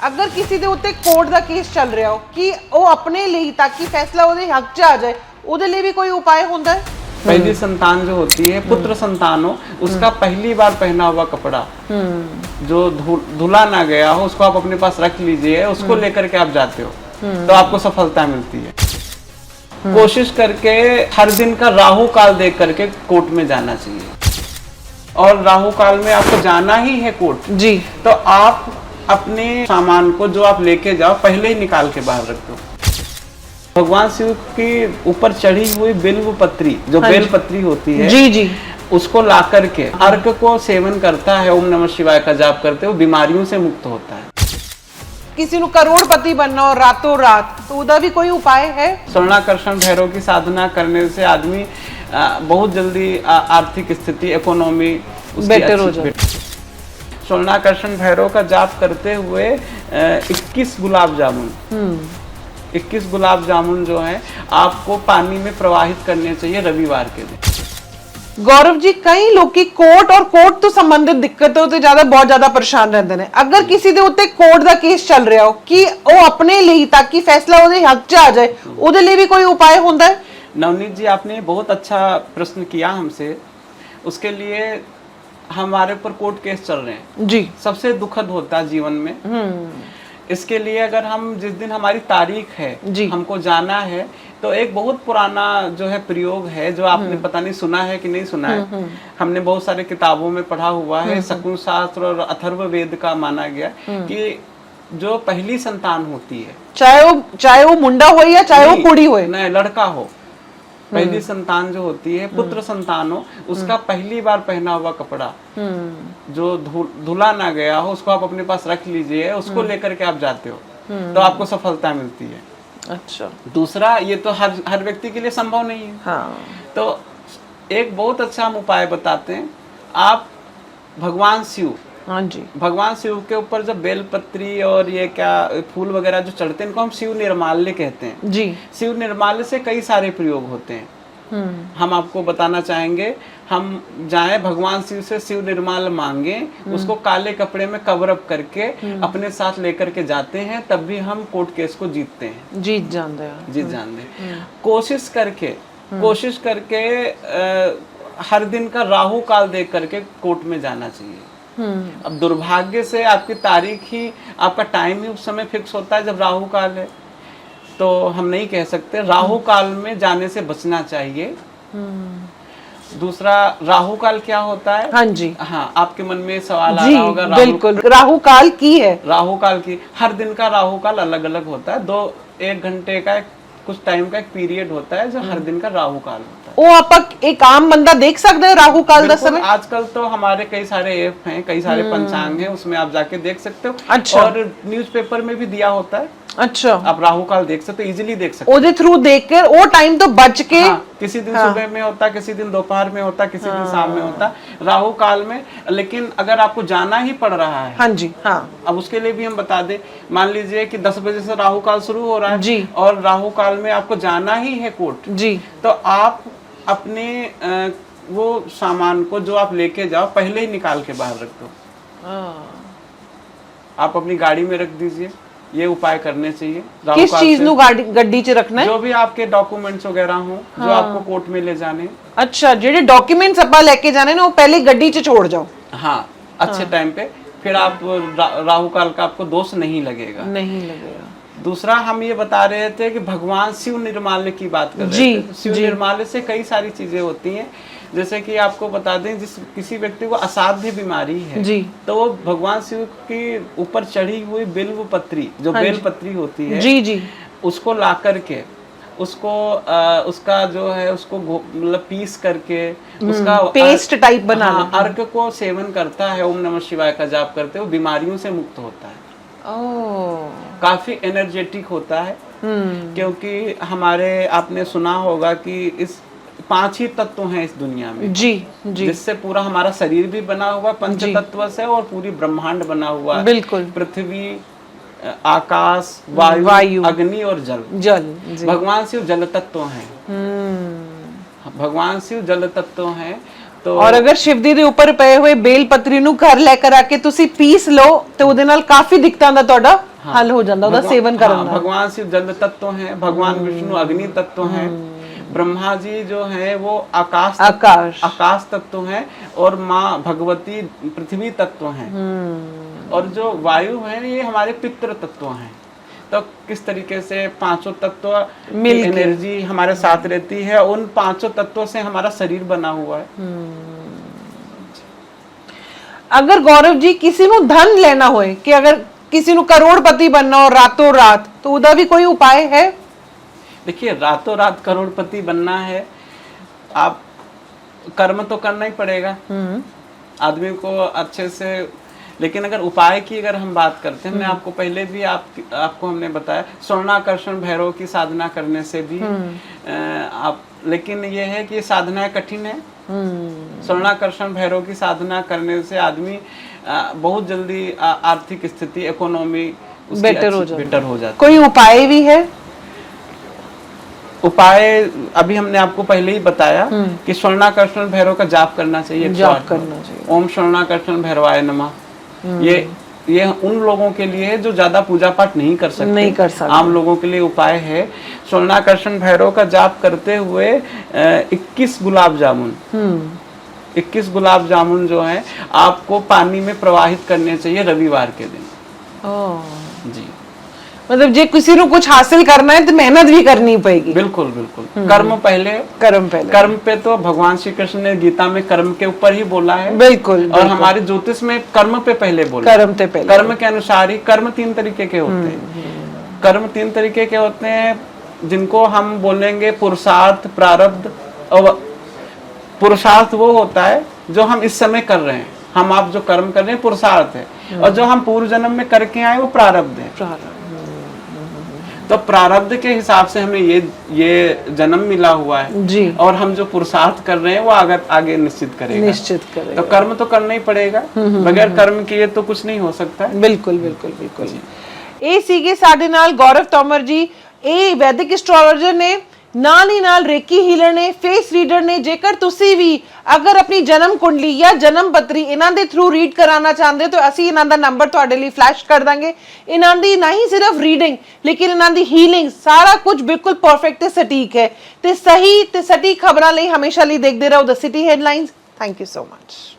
ਅਗਰ ਕਿਸੇ ਦੇ ਉੱਤੇ ਕੋਰਟ ਦਾ ਕੇਸ ਚੱਲ ਰਿਹਾ ਹੋ ਕਿ ਉਹ ਆਪਣੇ ਲਈ ਤਾਂ ਕਿ ਫੈਸਲਾ ਉਹਦੇ ਹੱਕ 'ਚ ਆ ਜਾਏ, ਉਹਦੇ ਲਈ ਵੀ ਕੋਈ ਉपाय ਹੁੰਦਾ है? पहली संतान जो होती है, पुत्र संतान हो, उसका पहली बार पहना हुआ कपड़ा जो धुला ना गया हो, उसको आप अपने पास रख लीजिए, उसको लेकर के आप जाते हो तो आपको सफलता मिलती है। कोशिश करके हर दिन का राहु काल देख करके कोर्ट में जाना चाहिए और राहु काल में आपको जाना ही है कोर्ट जी, तो आप अपने सामान को जो आप लेके जाओ पहले ही निकाल के बाहर रख दो। भगवान शिव की ऊपर चढ़ी हुई बिल्व पत्री जो बेल पत्री होती है जी जी, उसको ला करके अर्क को सेवन करता है, ओम नमः शिवाय का जाप करते हो, बीमारियों से मुक्त होता है। किसी ਨੂੰ करोड़पति बनना हो रातों रात तो ਉਹਦਾ भी कोई उपाय है? स्वर्णाकर्षण भैरव की साधना करने से आदमी बहुत जल्दी आर्थिक स्थिति इकोनॉमी बेटर हो जाए। स्वर्णाकर्षण भैरव का जाप करते हुए 21 गुलाब जामुन 21 गुलाब जामुन जो है आपको पानी में प्रवाहित करने चाहिए रविवार के दिन। गौरव जी, कई लोग कोर्ट और कोर्ट तो संबंधित दिक्कतों से ज्यादा बहुत ज्यादा परेशान रहते हैं। अगर किसी ਦੇ ਉੱਤੇ कोर्ट ਦਾ केस चल ਰਿਹਾ हो कि ਉਹ ਆਪਣੇ ਲਈ ਤਾਂ ਕਿ फैसला ਉਹਦੇ हक 'ਚ आ जाए, ਉਹਦੇ ਲਈ भी कोई उपाय ਹੁੰਦਾ है? नवनीत जी, आपने बहुत अच्छा प्रश्न किया हमसे। उसके लिए हमारे ऊपर कोर्ट केस चल रहे हैं जी, सबसे दुखद होता है जीवन में। इसके लिए अगर हम जिस दिन हमारी तारीख है जी, हमको जाना है तो एक बहुत पुराना जो है प्रयोग है जो आपने पता नहीं सुना है कि नहीं सुना है। हमने बहुत सारे किताबों में पढ़ा हुआ है। शकुन शास्त्र और अथर्व वेद का माना गया कि जो पहली संतान होती है, चाहे वो मुंडा हो या चाहे वो कुड़ी हो, नहीं लड़का हो, पहली संतान जो होती है, पुत्र संतान हो, उसका पहली बार पहना हुआ कपड़ा जो धुला ना गया हो, उसको आप अपने पास रख लीजिए, उसको लेकर के आप जाते हो तो आपको सफलता मिलती है। अच्छा, दूसरा, ये तो हर व्यक्ति के लिए संभव नहीं है। हाँ, तो एक बहुत अच्छा हम उपाय बताते हैं। आप भगवान शिव, हाँ जी, भगवान शिव के ऊपर जब बेलपत्री और ये क्या फूल वगैरह जो चढ़ते हैं इनको हम शिव निर्माल्य कहते हैं जी, शिव निर्माल्य से कई सारे प्रयोग होते हैं। हम आपको बताना चाहेंगे, हम जाएं भगवान शिव से शिव निर्माल्य मांगे, उसको काले कपड़े में कवर अप करके अपने साथ लेकर के जाते हैं, तब भी हम कोर्ट केस को जीतते हैं, जीत जानते हैं। जीत जानते हैं। कोशिश करके हर दिन का राहु काल देख करके कोर्ट में जाना चाहिए। अब दुर्भाग्य से आपकी तारीख ही, आपका टाइम ही उस समय फिक्स होता है जब राहु काल है, तो हम नहीं कह सकते। राहु काल में जाने से बचना चाहिए। दूसरा, राहु काल क्या होता है? हाँ जी, हाँ, आपके मन में सवाल आ जी, रहा होगा। बिल्कुल, राहु काल की है। राहु काल की, हर दिन का राहु काल अलग अलग होता है। 1 घंटे का कुछ टाइम का एक पीरियड होता है जो हर दिन का राहु काल होता है। वो आप एक आम बंदा देख सकते हैं राहु काल का समय? आजकल तो हमारे कई सारे ऐप हैं, कई सारे पंचांग हैं, उसमें आप जाके देख सकते हो। अच्छा। और न्यूज़पेपर में भी दिया होता है। अच्छा, आप राहु काल देख सकते हो, इजीली देख सकते हो। ओदे थ्रू देखकर वो टाइम तो बच के, हाँ, किसी दिन सुबह में होता, किसी दिन दोपहर में होता, किसी दिन शाम में होता, राहु काल में। लेकिन अगर आपको जाना ही पड़ रहा है, हाँ जी, हाँ, अब उसके लिए भी हम बता दें, मान लीजिए कि 10 बजे से राहु काल शुरू हो रहा है जी, और राहु काल में आपको जाना ही है कोर्ट जी, तो आप अपने वो सामान को जो आप लेके जाओ पहले ही निकाल के बाहर रख दो। आप अपनी गाड़ी में रख दीजिए। ये उपाय करने चाहिए। किस चीज नु गड्डी च रखना है? जो भी आपके डॉक्यूमेंट्स वगैरह हो, जो आपको कोर्ट में ले जाने। अच्छा, जेडे डॉक्यूमेंट्स अपा लेके जाने ना वो पहले गड्डी च छोड़ जाओ। हाँ, अच्छे टाइम पे, फिर आप राहु काल का आपको दोष नहीं लगेगा। नहीं लगेगा। दूसरा, हम ये बता रहे थे कि भगवान शिव निर्माल्य की बात कर रहे थे। शिव निर्माल्य से कई सारी चीजें होती हैं। जैसे कि आपको बता दें, किसी व्यक्ति को असाध्य बीमारी है जी, तो वो भगवान शिव की ऊपर चढ़ी हुई बिल्व पत्री जो बेल पत्री होती है जी जी, उसको ला करके उसको उसका जो है उसको मतलब पीस करके उसका पेस्ट टाइप बना अर्क को सेवन करता है, ओम नमः शिवाय का जाप करते हो, बीमारियों से मुक्त होता है। काफी एनर्जेटिक होता है। क्योंकि हमारे, आपने सुना होगा कि इस 5 ही तत्व हैं इस दुनिया में जी जी, जिससे पूरा हमारा शरीर भी बना हुआ पंच तत्व से और पूरी ब्रह्मांड बना हुआ है। बिल्कुल, पृथ्वी, आकाश, वायु, अग्नि और जल। भगवान शिव जल तत्व हैं। भगवान शिव जल तत्व हैं। तो और अगर शिवजी ਦੇ ਉੱਪਰ ਪਏ ਹੋਏ ਬੇਲ ਪੱਤਰੀ ਨੂੰ ਘਰ ਲੈ ਕੇ ਆ ਕੇ ਤੁਸੀਂ ਪੀਸ ਲਓ ਤੇ ਉਹਦੇ ਨਾਲ ਕਾਫੀ ਦਿੱਕਤਾਂ ਦਾ ਤੁਹਾਡਾ हल हो जाता ਉਹਦਾ सेवन करना। भगवान शिव जल तत्व हैं, भगवान विष्णु अग्नि तत्व हैं, ब्रह्मा जी जो है वो आकाश तत्व हैं, और माँ भगवती पृथ्वी तत्व हैं, और जो वायु है ये हमारे पितृ तत्व हैं। तो किस तरीके से पांचों तत्व की एनर्जी हमारे साथ रहती है, उन पांचों तत्वों से हमारा शरीर बना हुआ है। अगर गौरव जी किसी को धन लेना होए कि अगर किसी को करोड़पति बनना हो रातों रात, तो उदा भी कोई उपाय है? देखिए, रातों रात करोड़पति बनना है, आप कर्म तो करना ही पड़ेगा आदमी को अच्छे से। लेकिन अगर उपाय की अगर हम बात करते हैं, मैं आपको पहले भी आपको हमने बताया स्वर्णाकर्षण भैरव की साधना करने से भी आप, लेकिन ये है कि साधना कठिन है। स्वर्णाकर्षण भैरव की साधना करने से आदमी बहुत जल्दी आर्थिक स्थिति, इकोनॉमी बेटर हो जाती है। कोई उपाय भी है? उपाय अभी हमने आपको पहले ही बताया कि स्वर्णाकर्षण भैरव का जाप करना चाहिए। ओम स्वर्णाकर्षण भैरवाय नमः। ये उन लोगों के लिए है जो ज्यादा पूजा पाठ नहीं कर सकते। आम लोगों के लिए उपाय है स्वर्णाकर्षण भैरव का जाप करते हुए 21 गुलाब जामुन 21 गुलाब जामुन जो है आपको पानी में प्रवाहित करने चाहिए रविवार के दिन। जी, मतलब जे किसी को कुछ हासिल करना है तो मेहनत भी करनी पड़ेगी। बिल्कुल बिल्कुल। कर्म पे तो भगवान श्री कृष्ण ने गीता में कर्म के ऊपर ही बोला है। बिल्कुल। और हमारे ज्योतिष में कर्म पे पहले बोला। कर्म के अनुसार ही कर्म 3 तरीके के होते हैं। कर्म 3 तरीके के होते हैं, जिनको हम बोलेंगे पुरुषार्थ, प्रारब्ध। और पुरुषार्थ वो होता है जो हम इस समय कर रहे हैं, हम आप जो कर्म कर रहे हैं पुरुषार्थ है, और जो हम पूर्व जन्म में करके आए वो प्रारब्ध है। तो प्रारब्ध के हिसाब से हमें ये जन्म मिला हुआ है जी, और हम जो पुरुषार्थ कर रहे हैं वो आगे निश्चित करेगा। तो कर्म तो करना ही पड़ेगा, बगैर कर्म किए तो कुछ नहीं हो सकता। बिल्कुल बिल्कुल बिल्कुल। ਇਹ ਸੀਗੇ ਸਾਡੇ ਨਾਲ ਗੌਰਵ ਤੋਮਰ ਜੀ। ਇਹ ਵੈਦਿਕ ਐਸਟ੍ਰੋਲੋਜਰ ਨੇ, ਨਾਲ ਹੀ ਨਾਲ ਰੇਕੀ ਹੀਲਰ ਨੇ, ਫੇਸ ਰੀਡਰ ਨੇ। ਜੇਕਰ ਤੁਸੀਂ ਵੀ ਅਗਰ ਆਪਣੀ ਜਨਮ ਕੁੰਡਲੀ ਜਾਂ ਜਨਮ ਪੱਤਰੀ ਇਹਨਾਂ ਦੇ ਥਰੂ ਰੀਡ ਕਰਾਉਣਾ ਚਾਹੁੰਦੇ ਹੋ ਤਾਂ ਅਸੀਂ ਇਹਨਾਂ ਦਾ ਨੰਬਰ ਤੁਹਾਡੇ ਲਈ ਫਲੈਸ਼ ਕਰ ਦਾਂਗੇ। ਇਹਨਾਂ ਦੀ ਨਾ ਹੀ ਸਿਰਫ ਰੀਡਿੰਗ, ਲੇਕਿਨ ਇਹਨਾਂ ਦੀ ਹੀਲਿੰਗ ਸਾਰਾ ਕੁਝ ਬਿਲਕੁਲ ਪਰਫੈਕਟ ਤੇ ਸਟੀਕ ਹੈ। ਤੇ ਸਹੀ ਤੇ ਸਟੀਕ ਖਬਰਾਂ ਲਈ ਹਮੇਸ਼ਾ ਲਈ ਦੇਖਦੇ ਰਹੋ the city headlines. Thank you so much.